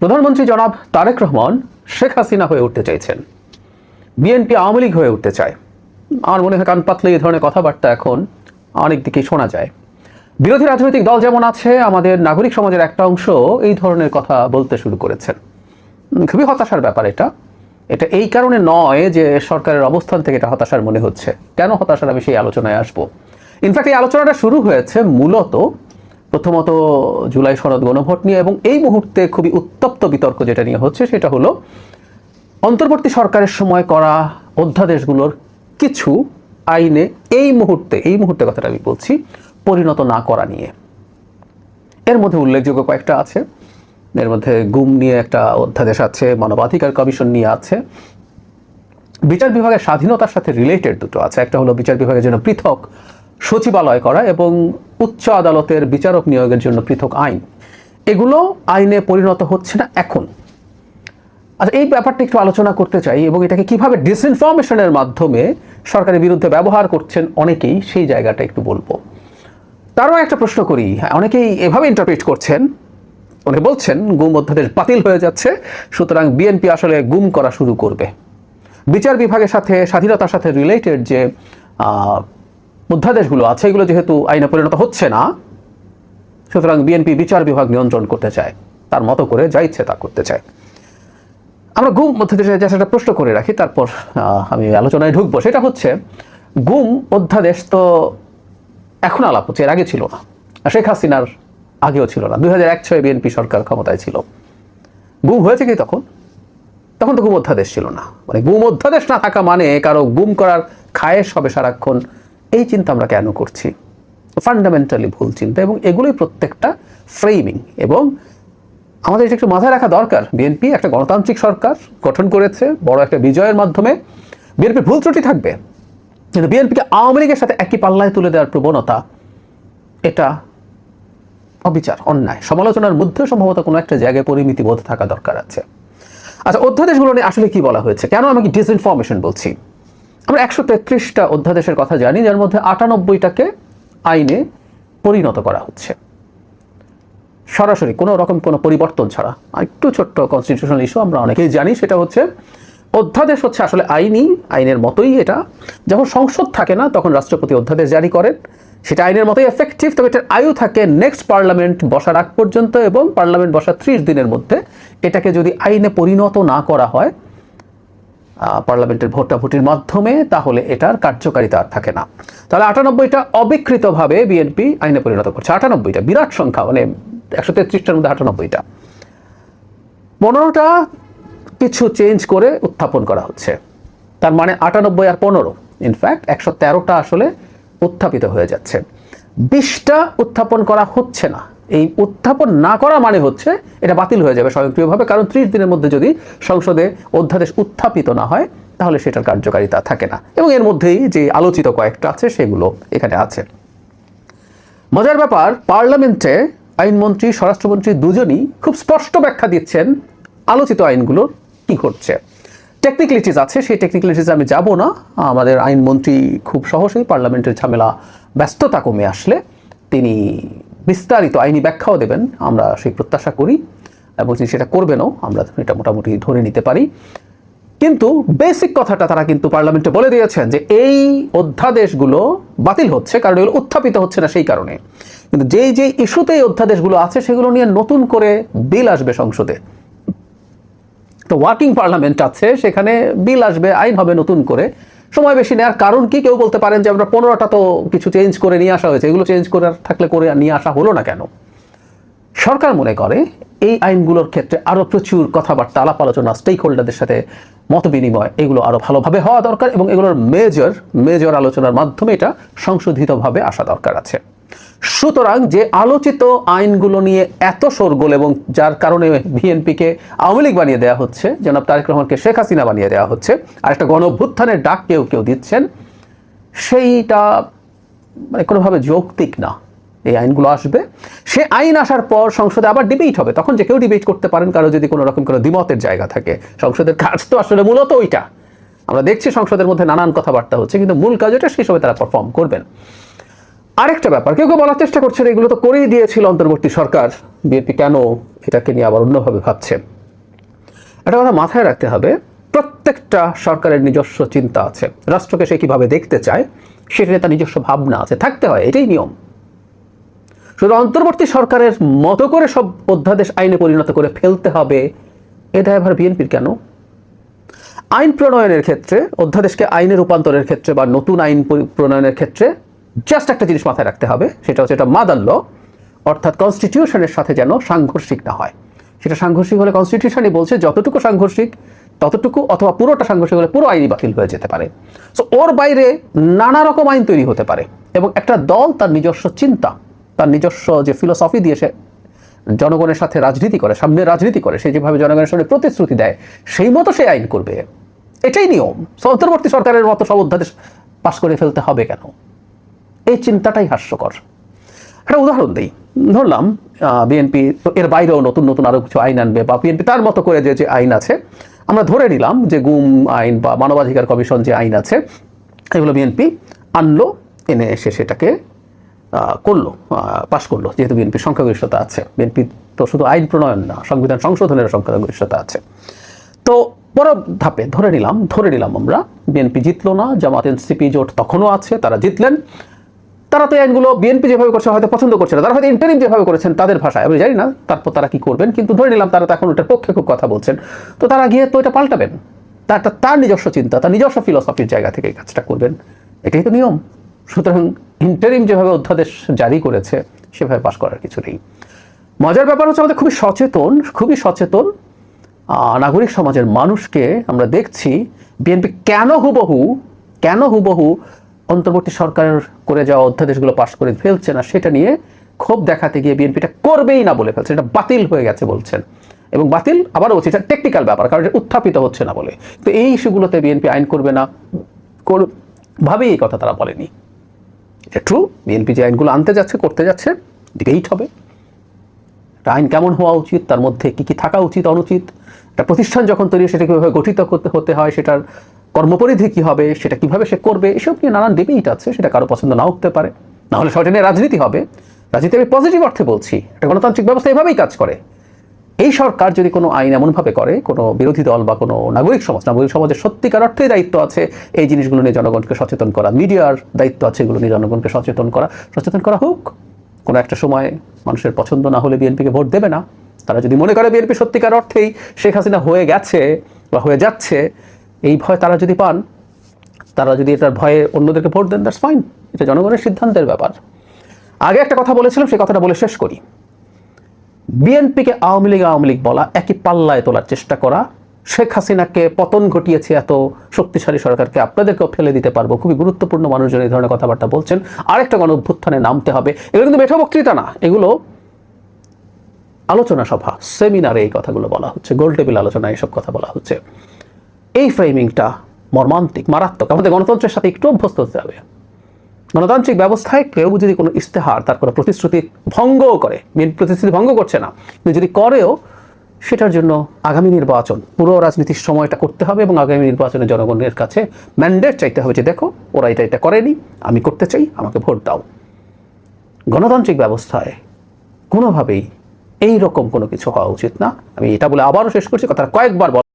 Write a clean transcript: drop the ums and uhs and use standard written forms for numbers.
প্রধানমন্ত্রী জনাব তারেক রহমান শেখ হাসিনা হয়ে উঠতে চাইছেন, বিএনপি আওয়ামী লীগ হয়ে উঠতে চায়। আমার মনে হয় কান পাতলে এই ধরনের কথাবার্তা এখন অনেক দিকেই শোনা যায়। বিরোধী রাজনৈতিক দল যেমন আছে, আমাদের নাগরিক সমাজের একটা অংশ এই ধরনের কথা বলতে শুরু করেছেন। খুবই হতাশার ব্যাপার এটা। এটা এই কারণে নয় যে সরকারের অবস্থান থেকে এটা হতাশার মনে হচ্ছে। কেন হতাশার, আমি সেই আলোচনায় আসবো। ইনফ্যাক্ট এই আলোচনাটা শুরু হয়েছে মূলত প্রথমত জুলাই সনদ গণভোট নিয়ে, এবং এই মুহূর্তে খুবই উত্তপ্ত বিতর্ক যেটা নিয়ে হচ্ছে সেটা হলো অন্তর্বর্তী সরকারের সময় করা অধ্যাদেশগুলোর কিছু আইনে এই মুহূর্তে কথাটা আমি বলছি, পরিণত না করা নিয়ে। এর মধ্যে উল্লেখযোগ্য কয়েকটা আছে। এর মধ্যে গুম নিয়ে একটা অধ্যাদেশ আছে, মানবাধিকার কমিশন নিয়ে আছে, বিচার বিভাগের স্বাধীনতার সাথে রিলেটেড দুটো আছে। একটা হলো বিচার বিভাগের জন্য পৃথক সচিবালয় করা এবং উচ্চ আদালতের বিচারক নিয়োগের জন্য পৃথক আইন। এগুলো আইনে পরিণত হচ্ছে না এখন। আচ্ছা, এই ব্যাপারটা একটু আলোচনা করতে চাই, এবং এটাকে কিভাবে ডিসইনফরমেশনের মাধ্যমে সরকারের বিরুদ্ধে ব্যবহার করছেন অনেকেই, সেই জায়গাটা একটু বলবো। তারও একটা প্রশ্ন করি, অনেকেই এভাবে ইন্টারপ্রিট করছেন, উনি বলছেন গুম অধ্যাদেশ বাতিল হয়ে যাচ্ছে, সুতরাং বিএনপি আসলে গুম করা শুরু করবে। বিচার বিভাগের সাথে স্বাধীনতার সাথে রিলেটেড যে অধ্যাদেশগুলো আছে, এগুলো যেহেতু আইনে পরিণত হচ্ছে না, সুতরাং বিএনপি বিচার বিভাগ নিয়ন্ত্রণ করতে চায়, তার মতো করে যা ইচ্ছে তা করতে চায়। আমরা গুম অধ্যাদেশে একটা প্রশ্ন করে রাখি, তারপর আমি আলোচনায় ঢুকবো। সেটা হচ্ছে, গুম অধ্যাদেশ তো এখন আলাপ হচ্ছে, এর আগে ছিল না, শেখ হাসিনার আগেও ছিল না। 2001-06 বিএনপি সরকার ক্ষমতায় ছিল। গুম হয়েছে কি তখন? তখন তো গুম অধ্যাদেশ ছিল না। মানে গুম অধ্যাদেশ না থাকা মানে কারো গুম করার খায়েশ হবে সারাক্ষণ, এই চিন্তা আমরা কেন করছি? ফান্ডামেন্টালি ভুল চিন্তা, এবং এগুলোই প্রত্যেকটা ফ্রেমিং। এবং আমাদের এটা একটু মাথায় রাখা দরকার, বিএনপি একটা গণতান্ত্রিক সরকার গঠন করেছে বড় একটা বিজয়ের মাধ্যমে। বিএনপির ভুল ত্রুটি থাকবে, কিন্তু বিএনপিকে আওয়ামী লীগের সাথে একই পাল্লায় তুলে দেওয়ার প্রবণতা, এটা অবিচার, অন্যায়। সমালোচনার মধ্যে সম্ভবত কোনো একটা জায়গায় পরিমিতি বোধ থাকা দরকার আছে। আচ্ছা, অধ্যাদেশগুলো নিয়ে আসলে কি বলা হয়েছে, কেন আমি ডিসইনফরমেশন বলছি? আমরা 133টা অধ্যাদেশের কথা জানি, যার মধ্যে 98টাকে আইনে পরিণত করা হচ্ছে সরাসরি, কোনো রকম কোনো পরিবর্তন ছাড়া। একটু ছোট্ট কনস্টিটিউশনাল ইস্যু আমরা অনেকেই জানি, সেটা হচ্ছে অধ্যাদেশ হচ্ছে আসলে আইনের মতোই। এটা যখন সংসদ থাকে না, তখন রাষ্ট্রপতি অধ্যাদেশ জারি করেন, সেটা আইনের মতোই এফেক্টিভ, তবে এটার আয়ু থাকে নেক্সট পার্লামেন্ট বসার আগ পর্যন্ত, এবং পার্লামেন্ট বসার 30 দিনের মধ্যে এটাকে যদি আইনে পরিণত না করা হয় পার্লামেন্টের ভোটাভুটির মাধ্যমে, তাহলে এটার কার্যকারিতা আর থাকে না। তাহলে 98টা অবিকৃতভাবে বিএনপি আইনে পরিণত করছে। 98টা বিরাট সংখ্যা, মানে 133টার মধ্যে 98টা। 15টা কিছু চেঞ্জ করে উত্থাপন করা হচ্ছে, তার মানে 98 আর 15, ইনফ্যাক্ট 113টা আসলে উত্থাপিত হয়ে যাচ্ছে। 20টা উত্থাপন করা হচ্ছে না। এই উত্থাপন না করা মানে হচ্ছে এটা বাতিল হয়ে যাবে স্বয়ংক্রিয়ভাবে, কারণ 30 দিনের মধ্যে যদি সংসদে অধ্যাদেশ উত্থাপিত না হয়, তাহলে সেটার কার্যকারিতা থাকে না। এবং এর মধ্যেই যে আলোচিত কয়েকটা আছে সেগুলো এখানে আছে। মজার ব্যাপার, পার্লামেন্টে আইনমন্ত্রী, স্বরাষ্ট্রমন্ত্রী দুজনই খুব স্পষ্ট ব্যাখ্যা দিচ্ছেন আলোচিত আইনগুলোর কি ঘটছে। টেকনিক্যালিটিস আছে, সেই টেকনিক্যালিটিস আমি যাব না। আমাদের আইনমন্ত্রী খুব সহজেই পার্লামেন্টের ঝামেলা, ব্যস্ততা কমে আসলে তিনি বিস্তারিত আইনি ব্যাখ্যাও দেবেন, আমরা সেই প্রত্যাশা করি, এবং তিনি সেটা করবেনও, আমরা এটা মোটামুটি ধরে নিতে পারি। কিন্তু বেসিক কথাটা তারা কিন্তু পার্লামেন্টে বলে দিয়েছেন যে এই অধ্যাদেশগুলো বাতিল হচ্ছে কারণ এগুলো উত্থাপিত হচ্ছে না, সেই কারণে। কিন্তু যে ইস্যুতে এই অধ্যাদেশগুলো আছে সেগুলো নিয়ে নতুন করে বিল আসবে সংসদে। তো ওয়ার্কিং পার্লামেন্ট আছে, সেখানে বিল আসবে, আইন হবে নতুন করে। সময় বেশি নেওয়ার কারণ কি? কেউ বলতে পারেন যে আমরা 15টা তো কিছু চেঞ্জ করে নিয়ে আসা হয়েছে, এগুলো চেঞ্জ করে থাকলে করে নিয়ে আসা হলো না কেন? সরকার মনে করে এই আইনগুলোর ক্ষেত্রে আরও প্রচুর কথাবার্তা, আলাপ আলোচনা, স্টেক হোল্ডারদের সাথে মত বিনিময়, এগুলো আরও ভালোভাবে হওয়া দরকার, এবং এগুলোর মেজর আলোচনার মাধ্যমে এটা সংশোধিতভাবে আসা দরকার আছে। সুতরাং যে আলোচিত আইনগুলো নিয়ে এত শোরগোল, এবং যার কারণে বিএনপিকে আওয়ামী লীগ বানিয়ে দেওয়া হচ্ছে, জনাব তারেক রহমানকে শেখ হাসিনা বানিয়ে দেওয়া হচ্ছে, আর একটা গণঅভ্যুত্থানের ডাক কেউ দিচ্ছেন, সেইটা মানে কোনোভাবে যৌক্তিক না। এই আইনগুলো আসবে, সে আইন আসার পর সংসদে আবার ডিবেট হবে, তখন যে কেউ ডিবেট করতে পারেন, কারো যদি কোনো রকম কোনো দ্বিমতের জায়গা থাকে। সংসদের কাজ তো আসলে মূলত ওইটা। আমরা দেখছি সংসদের মধ্যে নানান কথাবার্তা হচ্ছে, কিন্তু মূল কাজ এটা, সেই সময় তারা পারফর্ম করবেন। আরেকটা ব্যাপার, কেউ কেউ বলার চেষ্টা করছেন এগুলো তো করেই দিয়েছিল অন্তর্বর্তী সরকার, বিএনপি কেন এটাকে নিয়ে আবার অন্যভাবে ভাবছে। একটা কথা মাথায় রাখতে হবে, প্রত্যেকটা সরকারের নিজস্ব চিন্তা আছে, রাষ্ট্রকে সে কিভাবে দেখতে চায় সেটা নিয়ে তার নিজস্ব ভাবনা আছে, থাকতে হয়, এটাই নিয়ম। শুধু অন্তর্বর্তী সরকারের মতো করে সব অধ্যাদেশ আইনে পরিণত করে ফেলতে হবে এ দায়ভার বিএনপির কেন? আইন প্রণয়নের ক্ষেত্রে, অধ্যাদেশকে আইনে রূপান্তরের ক্ষেত্রে বা নতুন আইন প্রণয়নের ক্ষেত্রে জাস্ট একটা জিনিস মাথায় রাখতে হবে, সেটা হচ্ছে এটা মাদার ল, অর্থাৎ কনস্টিটিউশনের সাথে যেন সাংঘর্ষিক না হয়। সেটা সাংঘর্ষিক হলে কনস্টিটিউশনই বলছে যতটুকু সাংঘর্ষিক ততটুকু, অথবা পুরোটা সাংঘর্ষিক হলে পুরো আইনই বাতিল হয়ে যেতে পারে। সো ওর বাইরে নানা রকম আইন তৈরি হতে পারে, এবং একটা দল তার নিজস্ব চিন্তা, তার নিজস্ব যে ফিলোসফি দিয়ে সে জনগণের সাথে রাজনীতি করে, সামনে রাজনীতি করে, সে যেভাবে জনগণের সামনে প্রতিশ্রুতি দেয় সেই মতো সে আইন করবে, এটাই নিয়ম। অন্তর্বর্তী সরকারের মতো সব অধ্যাদেশ পাশ করে ফেলতে হবে কেন? এই চিন্তাটাই হাস্যকর। একটা উদাহরণ দিই, ধরলাম বিএনপি এর বাইরেও নতুন নতুন আরও কিছু আইন আনবে, বা বিএনপি তার মতো করে যে আইন আছে, আমরা ধরে নিলাম যে গুম আইন বা মানবাধিকার কমিশন যে আইন আছে এগুলো বিএনপি আনলো, এনে এসে সেটাকে করলো, পাশ করলো, যেহেতু বিএনপির সংখ্যাগরিষ্ঠতা আছে। বিএনপি তো শুধু আইন প্রণয়ন না, সংবিধান সংশোধনের সংখ্যাগরিষ্ঠতা আছে। তো বড় ধাপে ধরে নিলাম আমরা বিএনপি জিতলো না, জামাত এনসিপি জোট তখনও আছে, তারা জিতলেন। তারা তো আইনগুলো বিএনপি যেভাবে করছে হয়তো পছন্দ করছে না, তারা হয়তো ইন্টারিম যেভাবে করেছেন তাদের ভাষায়, আমি জানি না তারপর তারা কি করবেন, কিন্তু ধরে নিলাম তারা তো এখন ওটার পক্ষে খুব কথা বলছেন, তো তারা গিয়ে তো এটা পাল্টাবেন, তার নিজস্ব চিন্তা, তার নিজস্ব ফিলোসফির জায়গা থেকে এই কাজটা করবেন, এটাই তো নিয়ম। সুতরাং ইন্টারিম যেভাবে অধ্যাদেশ জারি করেছে সেভাবে পাশ করার কিছু নেই। মজার ব্যাপার হচ্ছে আমাদের খুবই সচেতন নাগরিক সমাজের মানুষকে আমরা দেখছি বিএনপি কেন হুবহু অন্তর্বর্তী সরকারের করে যাওয়া অধ্যাদেশগুলো পাশ করে ফেলছে না সেটা নিয়ে ক্ষোভ দেখাতে গিয়ে বিএনপিটা করবেই না বলে ফেলছে, এটা বাতিল হয়ে গেছে বলছেন। এবং বাতিল আবারও বলছি, এটা টেকনিক্যাল ব্যাপার, কারণ এটা উত্থাপিত হচ্ছে না বলে। তো এই ইস্যুগুলোতে বিএনপি আইন করবে না ভাবেই এই কথা তারা বলেনি। এটা ট্রু, বিএনপি যে আইনগুলো করতে যাচ্ছে ডিবেট হবে, একটা আইন কেমন হওয়া উচিত, তার মধ্যে কি কি থাকা উচিত অনুচিত, একটা প্রতিষ্ঠান যখন তৈরি সেটা কীভাবে গঠিত হতে হয়, সেটার কর্মপরিধি কী হবে, সেটা কীভাবে সে করবে, এসব নিয়ে নানান ডিবেট আছে। সেটা কারো পছন্দ নাও হতে পারে, না হলে সেটা নিয়ে রাজনীতি হবে। রাজনীতি আমি পজিটিভ অর্থে বলছি, একটা গণতান্ত্রিক ব্যবস্থা এভাবেই কাজ করে। এই সরকার যদি কোনো আইন এমনভাবে করে, কোনো বিরোধী দল বা কোনো নাগরিক সমাজের সত্যিকার অর্থেই দায়িত্ব আছে এই জিনিসগুলো নিয়ে জনগণকে সচেতন করা, মিডিয়ার দায়িত্ব আছে এগুলো নিয়ে জনগণকে সচেতন করা হোক। কোনো একটা সময় মানুষের পছন্দ না হলে বিএনপিকে ভোট দেবে না। তারা যদি মনে করে বিএনপি সত্যিকার অর্থেই শেখ হাসিনা হয়ে গেছে বা হয়ে যাচ্ছে, এই ভয় তারা যদি পান, তারা যদি এটার ভয়ে অন্যদেরকে ভোট দেন, দ্যাটস ফাইন, এটা জনগণের সিদ্ধান্তের ব্যাপার। আগে একটা কথা বলেছিলাম, সেই কথাটা বলে শেষ করি। বিএনপিকে আওয়ামী লীগ বলা, একই পাল্লায় তোলার চেষ্টা করা, শেখ হাসিনাকে পতন ঘটিয়েছে এত শক্তিশালী সরকারকে আপনাদেরকেও ফেলে দিতে পারবো, খুবই গুরুত্বপূর্ণ মানুষজন এই ধরনের কথাবার্তা বলছেন। আরেকটা গণ অভ্যুত্থানে নামতে হবে, এগুলো কিন্তু মেঠো বক্তৃতা না, এগুলো আলোচনা সভা, সেমিনারে এই কথাগুলো বলা হচ্ছে, গোল টেবিল আলোচনা এইসব কথা বলা হচ্ছে। এই ফ্রেমিংটা মর্মান্তিক, মারাত্মক। আমাদের গণতন্ত্রের সাথে একটু অভ্যস্ত হতে হবে। গণতান্ত্রিক ব্যবস্থায় কেউ যদি কোনো ইস্তেহার, তার কোনো প্রতিশ্রুতি ভঙ্গও করে, প্রতিশ্রুতি ভঙ্গ করছে না, কিন্তু যদি করেও, সেটার জন্য আগামী নির্বাচন, পুরো রাজনীতির সময়টা করতে হবে, এবং আগামী নির্বাচনে জনগণের কাছে ম্যান্ডেট চাইতে হবে যে দেখো ওরা এটা করেনি, আমি করতে চাই, আমাকে ভোট দাও। গণতান্ত্রিক ব্যবস্থায় কোনোভাবেই এই রকম কোনো কিছু হওয়া উচিত না। আমি এটা বলে আবারও শেষ করছি, কথাটা কয়েকবার